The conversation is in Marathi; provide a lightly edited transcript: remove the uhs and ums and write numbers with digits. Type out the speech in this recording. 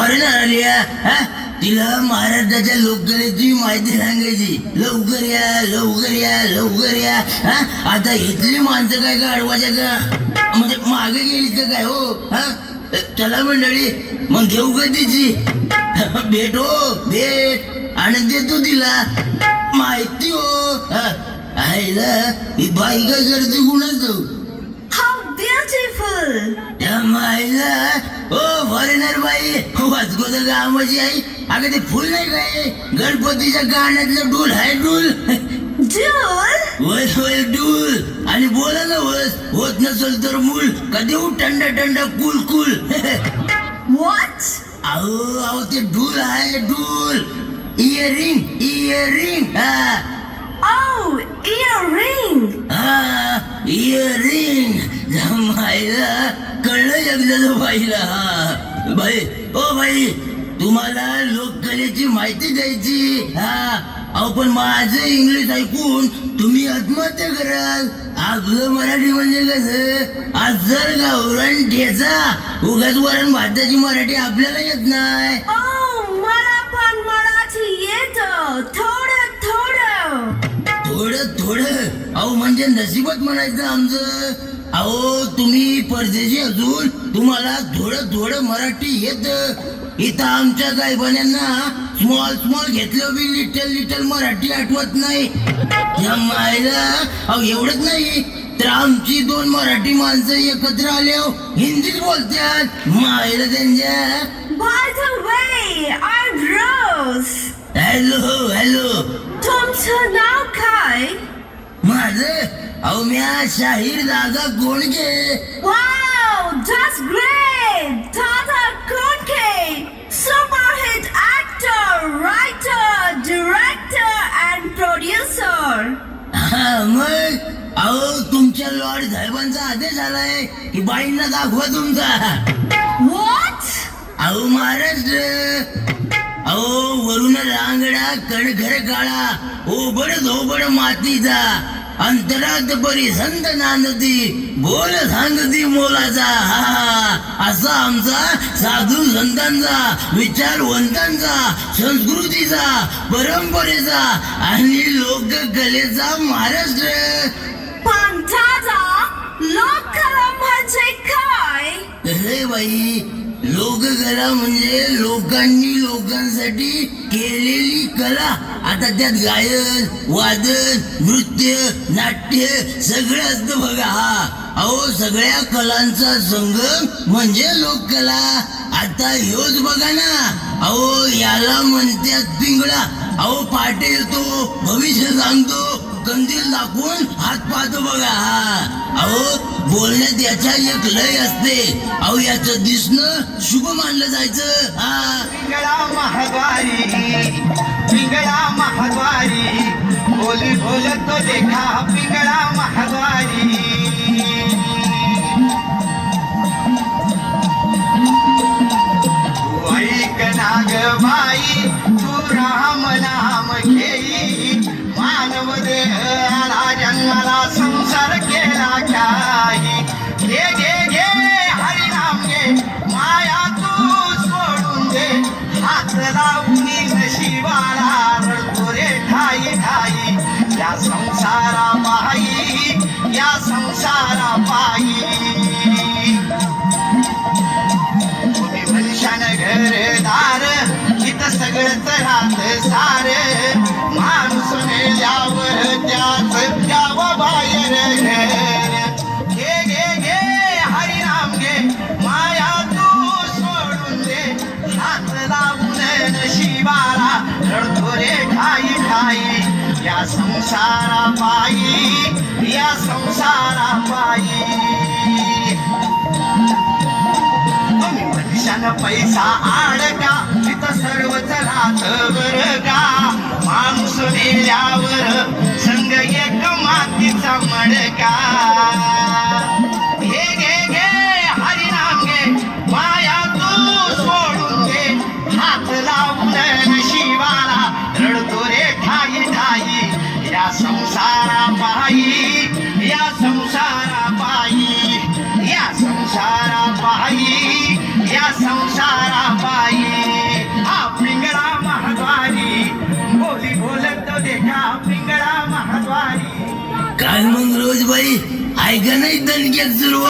फॉरेनर आली हा, तिला महाराष्ट्राच्या लोककलेची माहिती सांगायची. लवकर या लवकर या लवकर या. हा, आता इथली माणसं काय गाडवाच्या का म्हणजे मागे गेली तर काय हो. हा, चला मंडळी मग घेऊ का तिची भेट हो भेट आणि देतो तिला माहिती हो. आईला ही बाई काय करते कुणाच How beautiful! त्या माईला ओ फॉरेनर बाई वाचको तर गावाची आई. अगं ते फुल नाही काय गणपतीच्या गाण्यातलं डूल आहे डूल. Duel? वस वस डूल आणि बोला ना वस होत नसल तर मूल कधी टंड टंड कुल कुल. What? अहो अहो ते डूल आहे डूल. Earring earring. Oh, earring! Earring जमायला कळलं एकदा बाईला. बाई ओ बाई तुम्हाला लोककलेची माहिती द्यायची. अहो पण माझं इंग्लिश ऐकून तुम्ही आत्महत्या कराल. आपलं मराठी म्हणजे कसं आजर गावरान ठेचा उगाच वरण भाताची मराठी आपल्याला येत नाही. Oh, मला पण मराठी येतं थोडं थोडं. थोडं थोडं अहो म्हणजे नशिबात म्हणायचं आमचं. अहो तुम्ही परदेशी असून तुम्हाला थोडं थोडं मराठी येत. इथं आमच्या गायबान्यांना स्मॉल स्मॉल घेतलं बी लिटल लिटल मराठी आठवत नाही. या मायला अहो एवढंच नाही तर आमची दोन मराठी माणसं एकत्र आल्यावर हिंदीत बोलतात मायला त्यांच्या. By the way, I'm Rose. Hello hello तुमचं नाव काय? माझं अहो म्या शाहीर दादा कोणगे. Wow, that's great! Tata Konke, super hit actor, writer, director and producer. मग अहो तुमच्या लॉर्ड साहेबांचा आदेश आलाय की बाईंना दाखवा तुमचा. What? अहो महाराष्ट्र अहो वरून रांगडा कणखर काळा ओबड धोबड मातीचा अंतरात बरी संत नांदती बोल सांगती मोलाचा. असा आमचा साधू संतांचा विचारवंतांचा संस्कृतीचा परंपरेचा आणि लोककलेचा महाराष्ट्र. पण दादा, लोककला म्हणजे काय? अरे बाई लोककला म्हणजे लोकांनी लोकांसाठी केलेली कला. आता त्यात गायन वादन नृत्य नाट्य सगळं असतं बघा. अहो सगळ्या कलांचा संगम म्हणजे लोककला. आता ह्योच बघा ना अहो याला म्हणतात पिंगळा. अहो पाटे येतो भविष्य सांगतो कंदील दाखवून हात पाहतो बघा. अहो बोलण्यात याच्या एक लय असते. अहो याचं दिसणं शुभ मानलं जायचं. पिंगळा महाद्वारी बोली बोलतो देखा पिंगळा महाद्वारी. तू ऐक नागबाई तू राम नाम घेई मानव देहाला जन्माला संसार केला काही. घे घे घे हरिनाम घे माया तू सोडून दे हात लावून नशिबाला रडतो रे ठाई ठाई. या संसारा पायी या संसारा पायी. तुम्ही मनुष्यान घरदार इथं सगळंच राहत सार. माणूस मेल्यावर त्याच द्यावं बाहेर घर. घे घे घे हरिनाम घे माया तू सोडून दे हात लावून नशिबाला रडतो रे ठाई ठाई. या संसारा पायी या संसारा पायी. तुम्ही मनुष्यानं पैसा आडका तिथं सर्वच राहत बर का. माणूस मेल्यावर संग एक मातीचा मडका. घे घे घे हरिनाम घे माया तू सोडून दे हात लावून नशिबाला रडतो रे ठाई ठाई. या संसारा पायी या संसारा पायी या संसारा पायी या संसारा पायी. माझ्या पिंगळा महाद्वारी काल मग रोज बाई ऐका नाही दणक्यात सुरुवात